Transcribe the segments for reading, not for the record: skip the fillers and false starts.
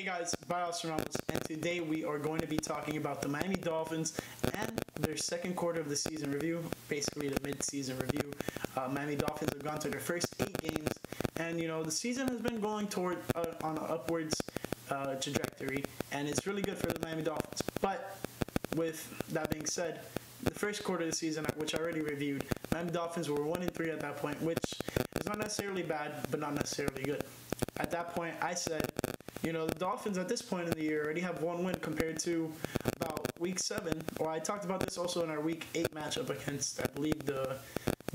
guys, Ramos, and today we are going to be talking about the Miami Dolphins and their second quarter of the season review, basically the mid-season review. Miami Dolphins have gone to their first 8 games, and the season has been going toward on an upwards trajectory, and it's really good for the Miami Dolphins. But with that being said, the first quarter of the season, which I already reviewed, Miami Dolphins were 1-3 at that point, which is not necessarily bad, but not necessarily good. At that point, I said, the Dolphins at this point in the year already have 1 win compared to about Week 7. Or I talked about this also in our Week 8 matchup against, I believe, the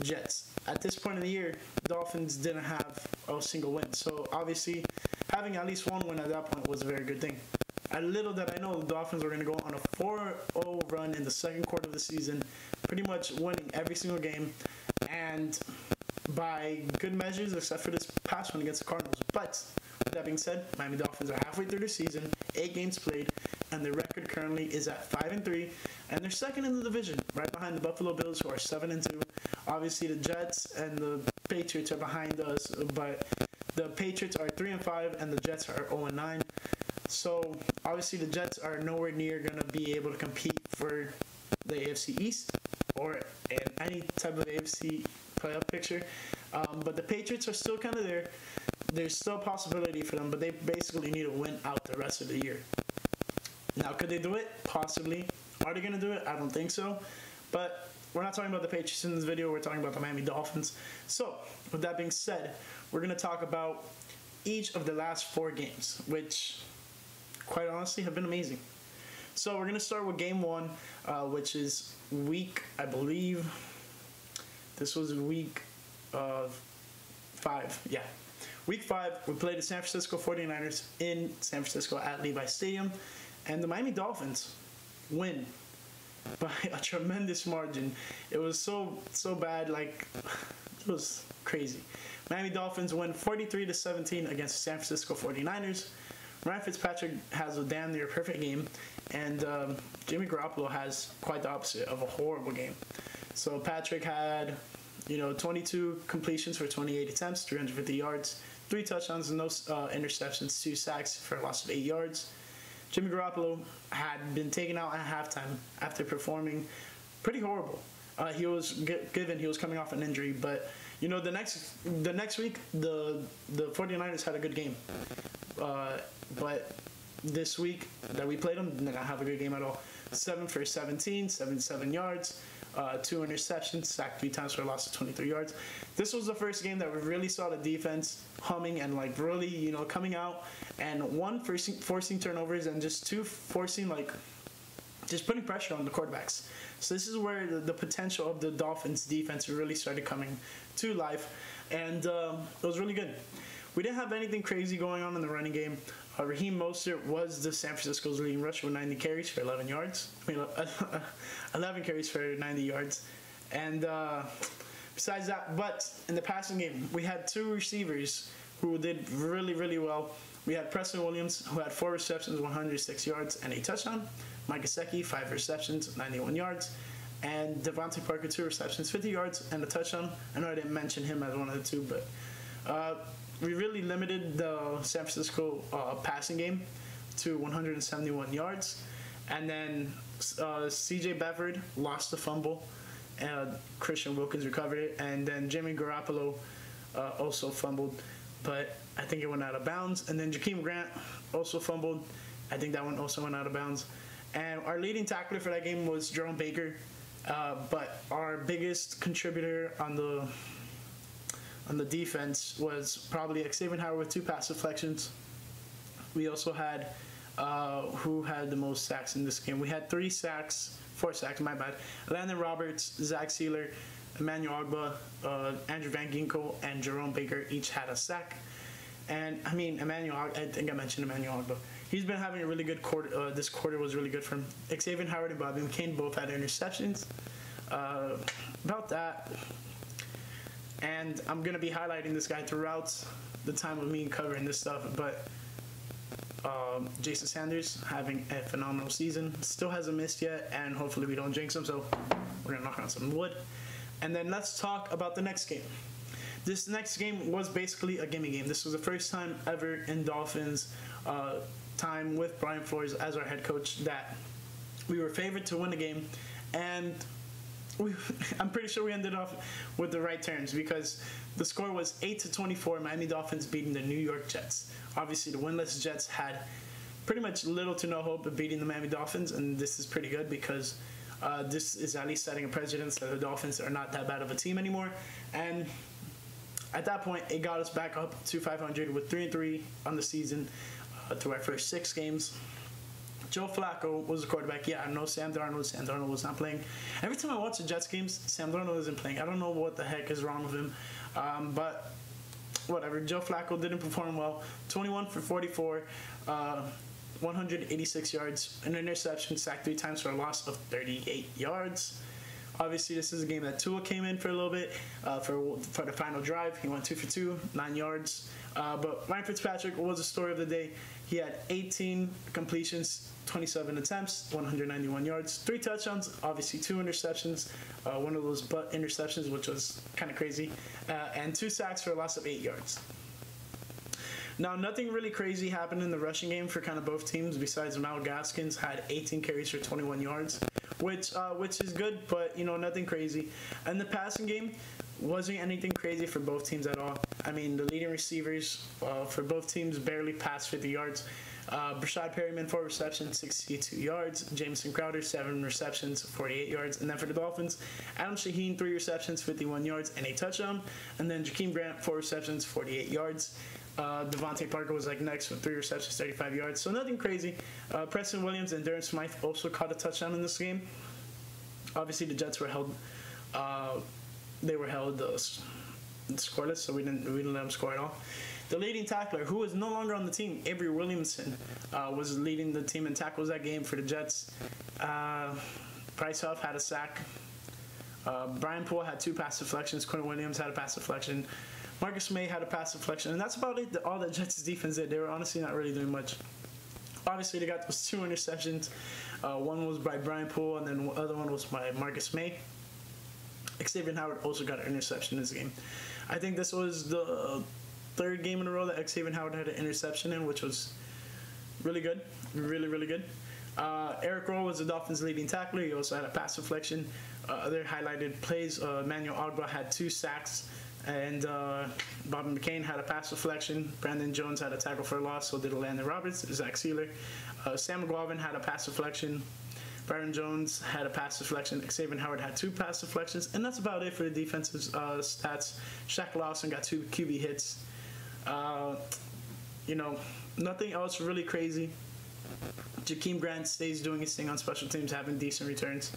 Jets. At this point in the year, the Dolphins didn't have a single win. So, obviously, having at least 1 win at that point was a very good thing. Little did I know the Dolphins were going to go on a 4-0 run in the second quarter of the season, pretty much winning every single game, and by good measures, except for this past one against the Cardinals. But with that being said, Miami Dolphins are halfway through the season, 8 games played, and their record currently is at 5-3, and they're second in the division, right behind the Buffalo Bills, who are 7-2. Obviously, the Jets and the Patriots are behind us, but the Patriots are 3-5, and the Jets are 0-9. So, obviously, the Jets are nowhere near going to be able to compete for the AFC East or in any type of AFC playoff picture. But the Patriots are still kind of there. There's still a possibility for them, but they basically need to win out the rest of the year. Now, could they do it? Possibly. Are they going to do it? I don't think so. But we're not talking about the Patriots in this video. We're talking about the Miami Dolphins. So, with that being said, we're going to talk about each of the last 4 games, which, quite honestly, have been amazing. So, we're going to start with Game 1, which is week, I believe, this was week 5. Yeah. Week 5, we played the San Francisco 49ers in San Francisco at Levi Stadium, and the Miami Dolphins win by a tremendous margin. It was so bad, like, it was crazy. Miami Dolphins win 43-17 against the San Francisco 49ers. Ryan Fitzpatrick has a damn near perfect game, and Jimmy Garoppolo has quite the opposite of a horrible game. So Patrick had 22 completions for 28 attempts, 350 yards, 3 touchdowns and no interceptions, 2 sacks for a loss of 8 yards. Jimmy Garoppolo had been taken out at halftime after performing pretty horrible. He was coming off an injury, but the next week the 49ers had a good game. But this week that we played them, did not have a good game at all. 7 for 17, 77 yards, 2 interceptions, sacked 3 times for a loss of 23 yards. This was the first game that we really saw the defense humming and really, coming out, and 1 forcing turnovers and just 2 forcing just putting pressure on the quarterbacks. So this is where the potential of the Dolphins defense really started coming to life, and it was really good. We didn't have anything crazy going on in the running game. Raheem Mostert was the San Francisco's leading rusher with 90 carries for 11 yards. 11 carries for 90 yards. And besides that, but in the passing game, we had 2 receivers who did really, really well. We had Preston Williams, who had 4 receptions, 106 yards, and a touchdown. Mike Gesicki, 5 receptions, 91 yards. And Devontae Parker, 2 receptions, 50 yards, and a touchdown. I know I didn't mention him as one of the 2, but we really limited the San Francisco passing game to 171 yards. And then C.J. Beathard lost the fumble, and Christian Wilkins recovered it. And then Jimmy Garoppolo also fumbled, but I think it went out of bounds. And then Jakeem Grant also fumbled. I think that one also went out of bounds. And our leading tackler for that game was Jerome Baker. But our biggest contributor on the defense was probably Xavier Howard with 2 pass deflections. We also had who had the most sacks in this game. We had 4 sacks, my bad. Landon Roberts, Zach Sealer, Emmanuel Ogbah, Andrew Van Ginkel, and Jerome Baker each had a sack. And I think I mentioned Emmanuel Ogbah. He's been having a really good quarter. This quarter was really good for him. Xavier Howard and Bobby McCain both had interceptions. About that. And I'm going to be highlighting this guy throughout the time of me covering this stuff. But Jason Sanders having a phenomenal season. Still hasn't missed yet, and hopefully we don't jinx him. So we're going to knock on some wood. And then let's talk about the next game. This next game was basically a gimme game. This was the first time ever in Dolphins time with Brian Flores as our head coach that we were favored to win the game, and I'm pretty sure we ended off with the right terms because the score was 8-24, Miami Dolphins beating the New York Jets. Obviously, the winless Jets had pretty much little to no hope of beating the Miami Dolphins, and this is pretty good because this is at least setting a precedent that the Dolphins are not that bad of a team anymore. And at that point, it got us back up to 500 with 3-3 on the season through our first 6 games. Joe Flacco was the quarterback. Yeah, I know Sam Darnold. Sam Darnold was not playing. Every time I watch the Jets games, Sam Darnold isn't playing. I don't know what the heck is wrong with him. But whatever. Joe Flacco didn't perform well. 21 for 44, 186 yards, an interception, sacked 3 times for a loss of 38 yards. Obviously, this is a game that Tua came in for a little bit for the final drive. He went 2 for 2, 9 yards. But Ryan Fitzpatrick was the story of the day. He had 18 completions, 27 attempts, 191 yards, 3 touchdowns, obviously 2 interceptions, one of those butt interceptions, which was kind of crazy, and 2 sacks for a loss of 8 yards. Now, nothing really crazy happened in the rushing game for kind of both teams besides Mal Gaskins had 18 carries for 21 yards, which is good, but, nothing crazy. And the passing game wasn't anything crazy for both teams at all. I mean, the leading receivers for both teams barely passed 50 yards. Brashad Perryman, 4 receptions, 62 yards. Jamison Crowder, 7 receptions, 48 yards. And then for the Dolphins, Adam Shaheen, 3 receptions, 51 yards, and a touchdown. And then Jakeem Grant, 4 receptions, 48 yards. Devontae Parker was next with 3 receptions, 35 yards. So nothing crazy. Preston Williams and Darren Smythe also caught a touchdown in this game. Obviously, the Jets were held. They were held scoreless, so we didn't let them score at all. The leading tackler, who is no longer on the team, Avery Williamson, was leading the team in tackles that game for the Jets. Bryce Huff had a sack. Brian Poole had 2 pass deflections. Quinn Williams had a pass deflection. Marcus May had a pass deflection, and that's about it. All the Jets' defense did. They were honestly not really doing much. Obviously, they got those 2 interceptions. One was by Brian Poole, and then the other one was by Marcus May. Xavier Howard also got an interception in this game. I think this was the 3rd game in a row that Xavier Howard had an interception in, which was really good. Really, really good. Eric Rowe was the Dolphins' leading tackler. He also had a pass deflection. Other highlighted plays, Emmanuel Ogbah had 2 sacks, and Bobby McCain had a pass deflection. Brandon Jones had a tackle for a loss, so did Landon Roberts. Zach Sealer. Sam McGovern had a pass deflection. Byron Jones had a pass deflection. Xavier Howard had 2 pass deflections. And that's about it for the defensive stats. Shaq Lawson got 2 QB hits. Nothing else really crazy. Jakeem Grant stays doing his thing on special teams, having decent returns.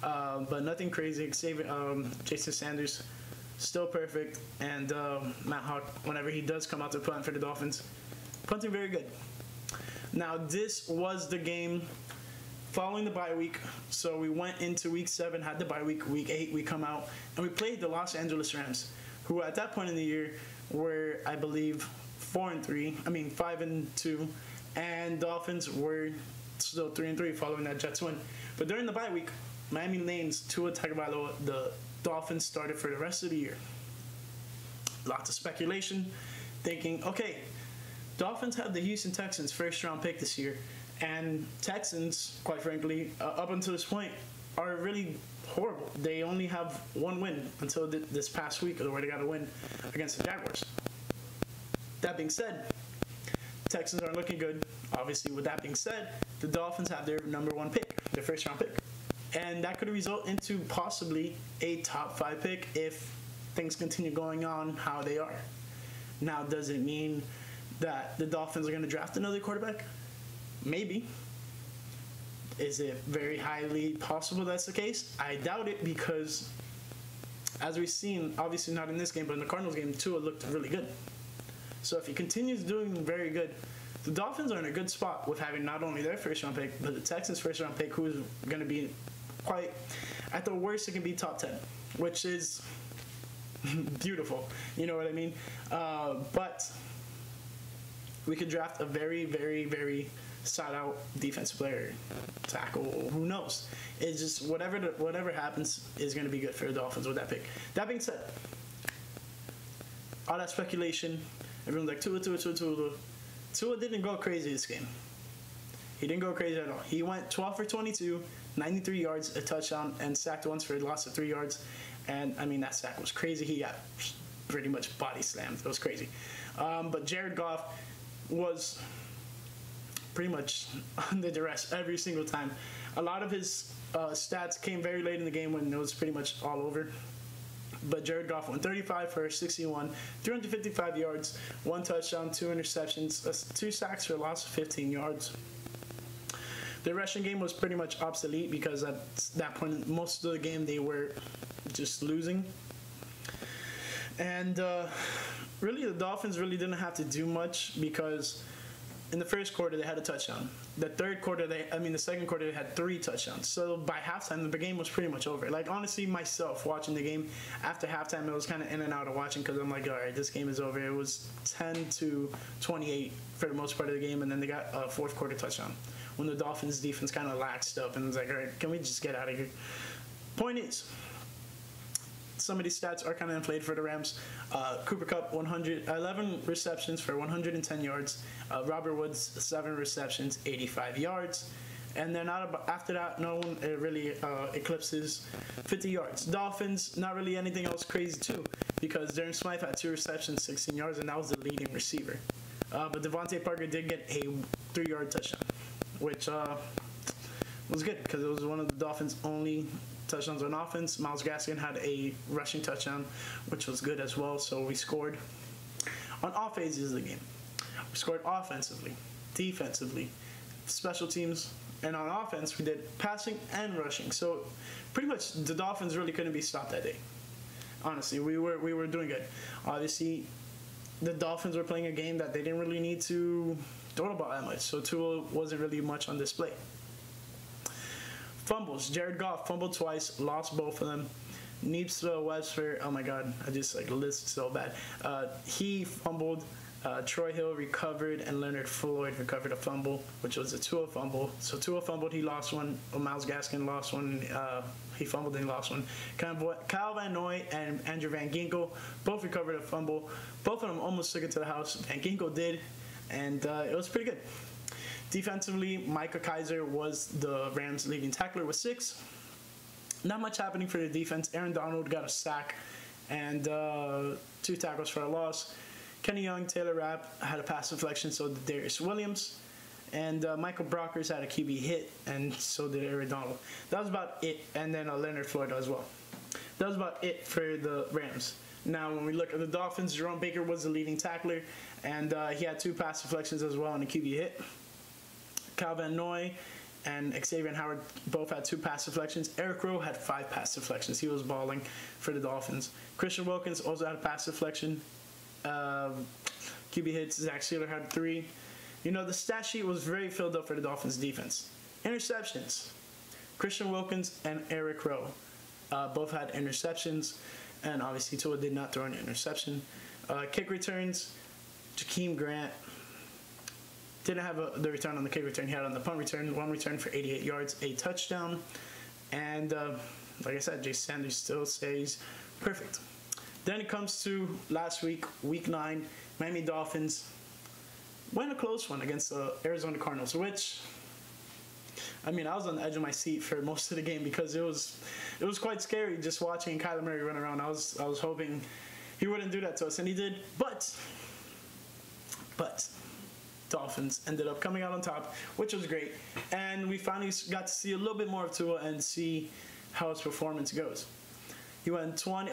But nothing crazy. Jason Sanders, still perfect. And Matt Hawk, whenever he does come out to punt for the Dolphins, punting very good. Now, this was the game following the bye week. So we went into week 7, had the bye week. Week 8, we come out, and we played the Los Angeles Rams, who at that point in the year were, I believe, 5-2, and Dolphins were still 3-3 following that Jets win. But during the bye week, Miami names Tua Tagovailoa the Dolphins starter for the rest of the year. Lots of speculation, thinking, okay, Dolphins have the Houston Texans first-round pick this year. And Texans, quite frankly, up until this point, are really horrible. They only have 1 win until this past week, where they got a win against the Jaguars. That being said, Texans aren't looking good. Obviously, with that being said, the Dolphins have their number 1 pick, their first-round pick. And that could result into possibly a top 5 pick if things continue going on how they are. Now, does it mean that the Dolphins are going to draft another quarterback? Maybe. Is it very highly possible that's the case? I doubt it, because as we've seen, obviously not in this game, but in the Cardinals game, Tua looked really good. So if he continues doing very good, the Dolphins are in a good spot with having not only their first-round pick, but the Texans' first-round pick, who is going to be quite, at the worst, it can be top 10, which is beautiful. You know what I mean? But we could draft a very, very, very sought-out defensive player, tackle, who knows? It's just whatever happens is going to be good for the Dolphins with that pick. That being said, all that speculation, everyone's like, Tua. Tua didn't go crazy this game. He didn't go crazy at all. He went 12 for 22, 93 yards, a touchdown, and sacked once for a loss of 3 yards. And, I mean, that sack was crazy. He got pretty much body slammed. It was crazy. But Jared Goff was pretty much under duress every single time. A lot of his stats came very late in the game when it was pretty much all over. But Jared Goff went 35 for 61, 355 yards, 1 touchdown, 2 interceptions, 2 sacks for a loss of 15 yards. The rushing game was pretty much obsolete because at that point, most of the game they were just losing. And really, the Dolphins really didn't have to do much because in the first quarter, they had a touchdown. The second quarter, they had 3 touchdowns. So by halftime, the game was pretty much over. Like, honestly, myself watching the game, after halftime, it was kind of in and out of watching because I'm like, all right, this game is over. It was 10-28 for the most part of the game, and then they got a fourth quarter touchdown when the Dolphins defense kind of laxed up and was like, all right, can we just get out of here? Point is, some of these stats are kind of inflated for the Rams. Cooper Kupp, 111 receptions for 110 yards. Robert Woods, 7 receptions, 85 yards. And then after that, no one really eclipses 50 yards. Dolphins, not really anything else crazy too, because Darren Smythe had 2 receptions, 16 yards, and that was the leading receiver. But Devontae Parker did get a 3-yard touchdown, which was good because it was one of the Dolphins' only touchdowns on offense. Myles Gaskin had a rushing touchdown, which was good as well. So we scored on all phases of the game. We scored offensively, defensively, special teams, and on offense we did passing and rushing. So pretty much the Dolphins really couldn't be stopped that day. Honestly, we were doing good. Obviously, the Dolphins were playing a game that they didn't really need to throw the ball that much, so Tua wasn't really much on display. Fumbles. Jared Goff fumbled twice, lost both of them. Neebs Webster, oh my God, I just list so bad. He fumbled. Troy Hill recovered, and Leonard Floyd recovered a fumble, which was a Tua fumble. So Tua fumbled, he lost one. Myles Gaskin lost one. He fumbled and he lost one. Kyle Van Noy and Andrew Van Ginkel both recovered a fumble. Both of them almost took it to the house. Van Ginkel did, and it was pretty good. Defensively, Micah Kiser was the Rams' leading tackler with 6. Not much happening for the defense. Aaron Donald got a sack and 2 tackles for a loss. Kenny Young, Taylor Rapp had a pass deflection, so did Darius Williams. And Michael Brockers had a QB hit, and so did Aaron Donald. That was about it. And then Leonard Floyd as well. That was about it for the Rams. Now, when we look at the Dolphins, Jerome Baker was the leading tackler, and he had 2 pass deflections as well and a QB hit. Kyle Van Noy and Xavier Howard both had 2 pass deflections. Eric Rowe had 5 pass deflections. He was balling for the Dolphins. Christian Wilkins also had a pass deflection. QB hits. Zach Sealer had 3. You know, the stat sheet was very filled up for the Dolphins defense. Interceptions. Christian Wilkins and Eric Rowe both had interceptions, and obviously Tua did not throw an interception. Kick returns. Jakeem Grant didn't have the return on the kick return. He had on the punt return, 1 return for 88 yards, a touchdown. And like I said, Jay Sanders still stays perfect. Then it comes to last week, week 9, Miami Dolphins won a close one against the Arizona Cardinals, which, I mean, I was on the edge of my seat for most of the game because it was quite scary just watching Kyler Murray run around. I was hoping he wouldn't do that to us, and he did. But Dolphins ended up coming out on top, which was great. And we finally got to see a little bit more of Tua and see how his performance goes. He went 20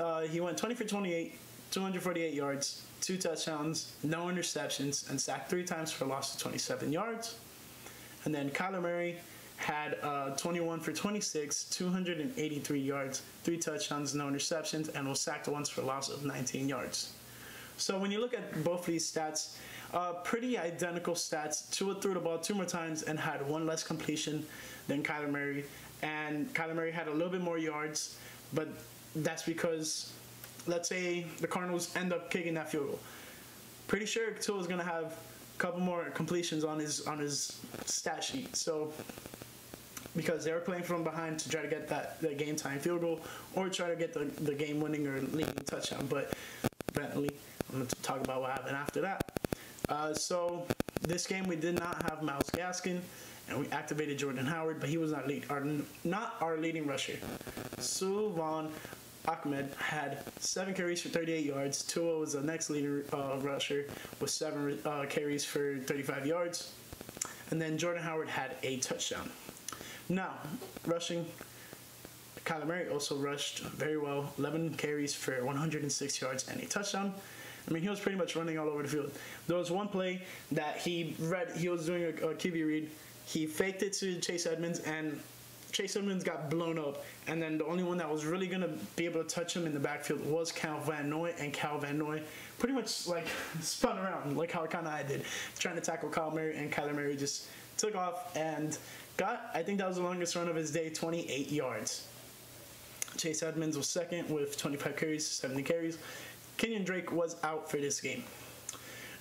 for 28, 248 yards, 2 touchdowns, no interceptions, and sacked 3 times for a loss of 27 yards. And then Kyler Murray had 21 for 26, 283 yards, 3 touchdowns, no interceptions, and was sacked once for a loss of 19 yards. So when you look at both of these stats, pretty identical stats. Tua threw the ball 2 more times and had 1 less completion than Kyler Murray. And Kyler Murray had a little bit more yards, but that's because, let's say, the Cardinals end up kicking that field goal. Pretty sure Tua's going to have a couple more completions on his stat sheet. So, because they were playing from behind to try to get that game-time field goal or try to get the game-winning or leading touchdown. But eventually, I'm going to talk about what happened after that. So This game we did not have Myles Gaskin, and we activated Jordan Howard, but he was not our leading rusher. Sullivan Ahmed had 7 carries for 38 yards. Tua was the next leading rusher with 7 carries for 35 yards. And then Jordan Howard had a touchdown. Now, rushing, Kyler Murray also rushed very well. 11 carries for 106 yards and a touchdown. I mean, he was pretty much running all over the field. There was one play that he was doing a QB read. He faked it to Chase Edmonds, and Chase Edmonds got blown up. And then the only one that was really going to be able to touch him in the backfield was Cal Van Noy, and Cal Van Noy pretty much like spun around like how kind of I did, trying to tackle Kyler Murray, and Kyler Murray just took off and got, I think that was the longest run of his day, 28 yards. Chase Edmonds was second with 25 carries, 70 carries. Kenyon Drake was out for this game.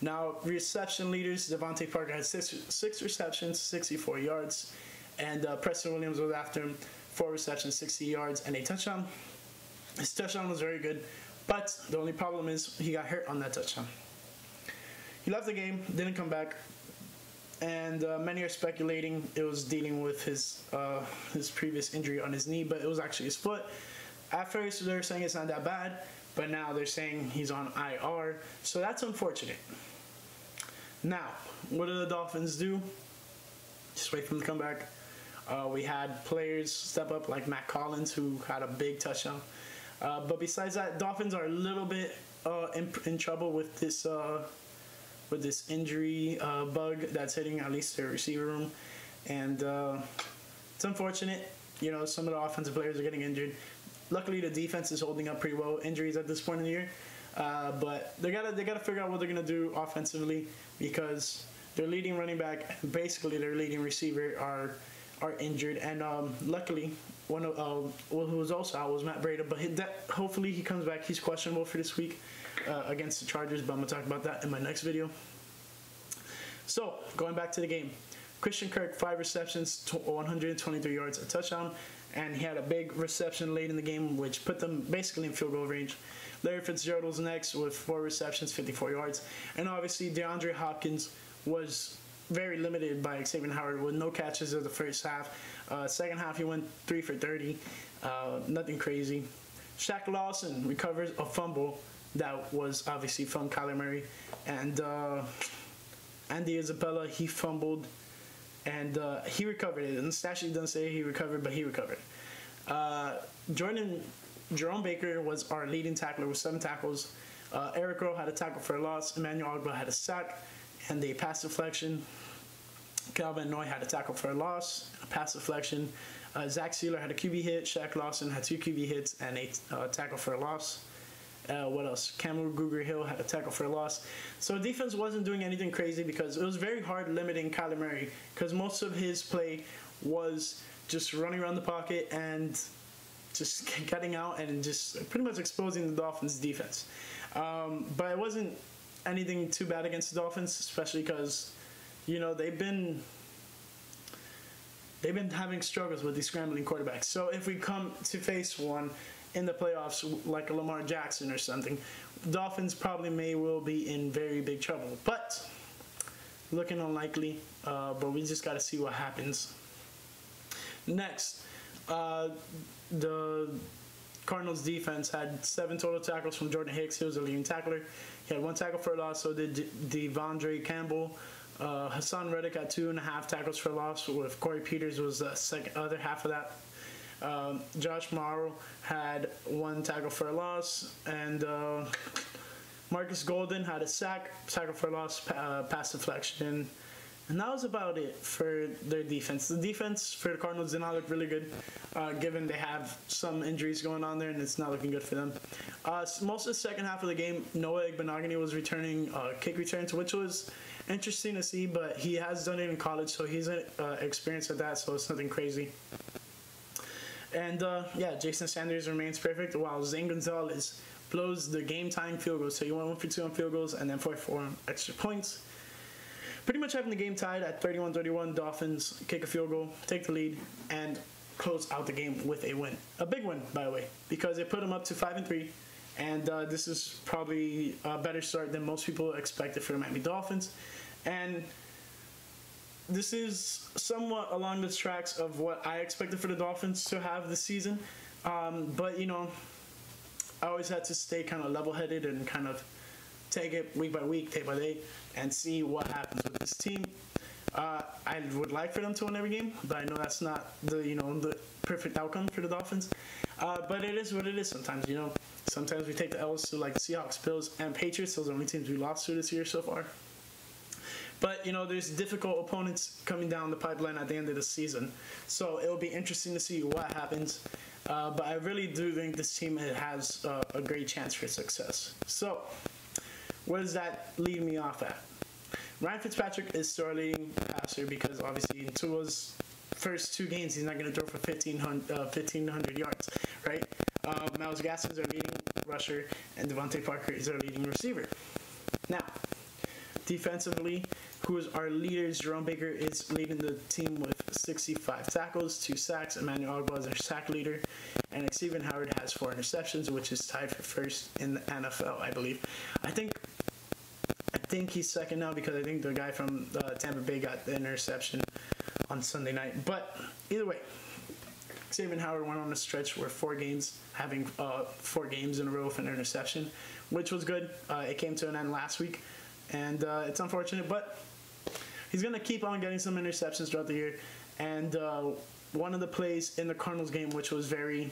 Now, reception leaders, Devontae Parker had 6 receptions, 64 yards. And Preston Williams was after him, 4 receptions, 60 yards, and a touchdown. His touchdown was very good, but the only problem is he got hurt on that touchdown. He left the game, didn't come back, and many are speculating it was dealing with his previous injury on his knee, but it was actually his foot. At first, they're saying it's not that bad, but now they're saying he's on IR, so that's unfortunate. Now, what do the Dolphins do? Just wait for him to come back. We had players step up like Matt Collins, who had a big touchdown. But besides that, Dolphins are a little bit in trouble with this injury bug that's hitting at least their receiver room. And it's unfortunate. You know, some of the offensive players are getting injured. Luckily, the defense is holding up pretty well. Injuries at this point in the year. But they gotta figure out what they're going to do offensively, because their leading running back, basically their leading receiver, are injured, and luckily one of who was also out was Matt Breida, but hopefully he comes back. He's questionable for this week against the Chargers, but I'm gonna talk about that in my next video. So going back to the game, Christian Kirk, 5 receptions, 123 yards, a touchdown, and he had a big reception late in the game, which put them basically in field goal range. Larry Fitzgerald was next with 4 receptions, 54 yards, and obviously DeAndre Hopkins was very limited by Xavier Howard with no catches in the first half. Second half, he went 3 for 30. Nothing crazy. Shaq Lawson recovers a fumble that was obviously from Kyler Murray. And Andy Isabella, he fumbled, and he recovered it. And the stat sheet doesn't say he recovered, but he recovered. Jerome Baker was our leading tackler with 7 tackles. Eric Rowe had a tackle for a loss. Emmanuel Ogbah had a sack and a pass deflection. Calvin Noy had a tackle for a loss, a pass deflection. Zach Sealer had a QB hit. Shaq Lawson had 2 QB hits and a tackle for a loss. What else? Cameron Grugier-Hill had a tackle for a loss. So defense wasn't doing anything crazy because it was very hard limiting Kyler Murray, because most of his play was just running around the pocket and just cutting out and just pretty much exposing the Dolphins' defense. But it wasn't anything too bad against the Dolphins, especially because, you know, they've been having struggles with these scrambling quarterbacks. So if we come to face one in the playoffs, like a Lamar Jackson or something, Dolphins probably will be in very big trouble. But looking unlikely, but we just got to see what happens. Next, the Cardinals defense had 7 total tackles from Jordan Hicks. He was the leading tackler. He had 1 tackle for a loss, so did Devondre Campbell. Hassan Reddick had 2.5 tackles for a loss, with Corey Peters was the other half of that. Josh Morrow had 1 tackle for a loss, and Marcus Golden had a tackle for a loss, pass deflection, and that was about it for their defense. The defense for the Cardinals did not look really good, given they have some injuries going on there, and it's not looking good for them. Most of the second half of the game, Noah Igbenogany was returning kick returns, which was interesting to see, but he has done it in college, so he's experienced at that, so it's nothing crazy. And yeah, Jason Sanders remains perfect, while Zane Gonzalez blows the game-tying field goal. So he went 1 for 2 on field goals and then 4 for 4 on extra points. Pretty much having the game tied at 31-31. Dolphins kick a field goal, take the lead, and close out the game with a win. A big win, by the way, because it put them up to 5-3. And this is probably a better start than most people expected for the Miami Dolphins. And this is somewhat along the tracks of what I expected for the Dolphins to have this season. But, you know, I always had to stay kind of level-headed and kind of take it week by week, day by day, and see what happens with this team. I would like for them to win every game, but I know that's not the perfect outcome for the Dolphins. But it is what it is sometimes, you know. Sometimes we take the L's to like the Seahawks, Bills, and Patriots. Those are the only teams we lost to this year so far. But, you know, there's difficult opponents coming down the pipeline at the end of the season. So it'll be interesting to see what happens. But I really do think this team has a great chance for success. So where does that lead me off at? Ryan Fitzpatrick is still our leading passer because obviously in Tua's first 2 games, he's not going to throw for 1,500 yards, right? Myles Gaskin is our leading rusher, and Devontae Parker is our leading receiver. Now, defensively, who is our leader? Jerome Baker is leading the team with 65 tackles, 2 sacks. Emmanuel Ogbah is our sack leader, and Xavier Howard has 4 interceptions, which is tied for first in the NFL, I believe. I think he's second now because I think the guy from Tampa Bay got the interception on Sunday night. But either way, Xavier Howard went on a stretch where 4 games, having 4 games in a row with an interception, which was good. It came to an end last week, and it's unfortunate, but he's going to keep on getting some interceptions throughout the year. And one of the plays in the Cardinals game, which was very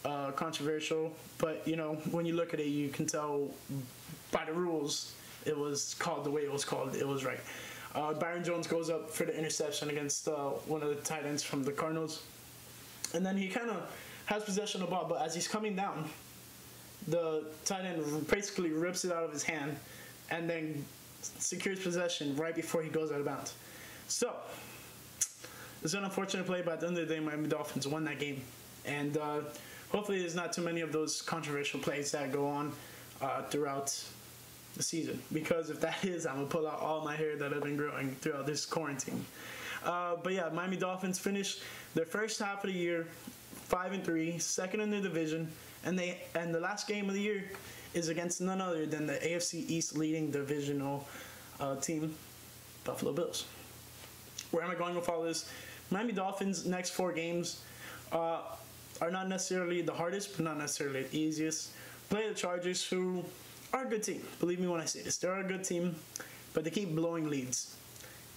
controversial, but, you know, when you look at it, you can tell by the rules it was called the way it was called. It was right. Byron Jones goes up for the interception against one of the tight ends from the Cardinals. And then he kind of has possession of the ball, but as he's coming down, the tight end basically rips it out of his hand and then secures possession right before he goes out of bounds. So, it's an unfortunate play, but at the end of the day, Miami Dolphins won that game. And hopefully there's not too many of those controversial plays that go on throughout the season, because if that is, I'm going to pull out all my hair that I've been growing throughout this quarantine. But yeah, Miami Dolphins finished their first half of the year 5-3, second in the division, and the last game of the year is against none other than the AFC East leading divisional team, Buffalo Bills. Where am I going with all this? Miami Dolphins' next 4 games are not necessarily the hardest, but not necessarily the easiest. Play the Chargers, who are a good team. Believe me when I say this. They're a good team, but they keep blowing leads.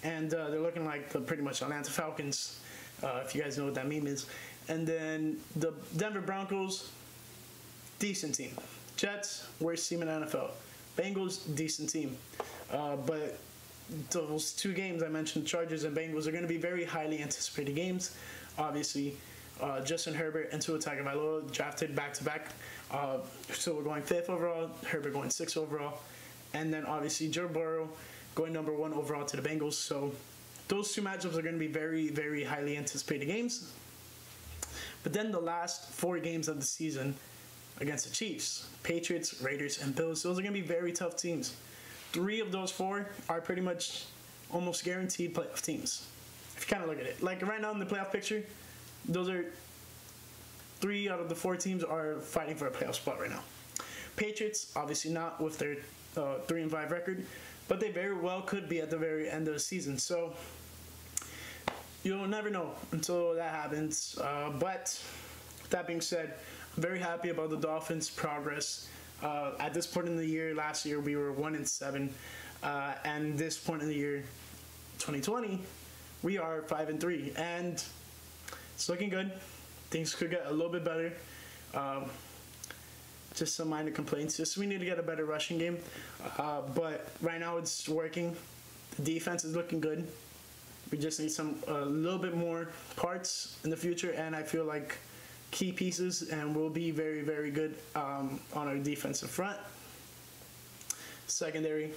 And they're looking like the pretty much Atlanta Falcons, if you guys know what that meme is. And then the Denver Broncos, decent team. Jets, worst team in the NFL. Bengals, decent team. But those 2 games I mentioned, Chargers and Bengals, are going to be very highly anticipated games. Obviously, Justin Herbert and Tua Tagovailoa drafted back-to-back. So we're going 5th overall, Herbert going 6th overall. And then obviously Joe Burrow going number 1 overall to the Bengals. So those 2 matchups are going to be very, very highly anticipated games. But then the last 4 games of the season against the Chiefs, Patriots, Raiders, and Bills, those are going to be very tough teams. 3 of those 4 are pretty much almost guaranteed playoff teams, if you kind of look at it. Like right now in the playoff picture, those are 3 out of the 4 teams are fighting for a playoff spot right now. Patriots, obviously not with their 3-5 record, but they very well could be at the very end of the season. So you'll never know until that happens. But that being said, I'm very happy about the Dolphins' progress. At this point in the year, last year we were 1-7, and this point in the year, 2020, we are 5-3, and it's looking good. Things could get a little bit better. Just some minor complaints. Just we need to get a better rushing game. But right now it's working. The defense is looking good. We just need a little bit more parts in the future, and I feel like key pieces, and we'll be very, very good on our defensive front. Secondary,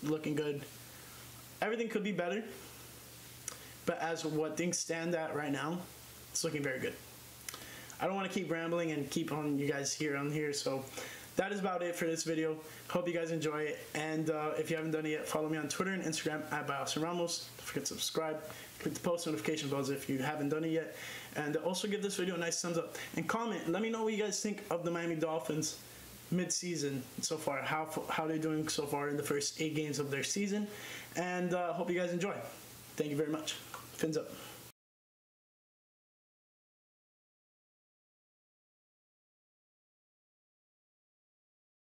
looking good. Everything could be better, but as what things stand at right now, it's looking very good. I don't want to keep rambling and keep on you guys on here, so that is about it for this video. Hope you guys enjoy it, and if you haven't done it yet, follow me on Twitter and Instagram at @BioSRamos. Don't forget to subscribe. Click the post notification bells if you haven't done it yet, and also give this video a nice thumbs up and comment. Let me know what you guys think of the Miami Dolphins mid-season so far, how they're doing so far in the first 8 games of their season, and hope you guys enjoy. Thank you very much. Fins up.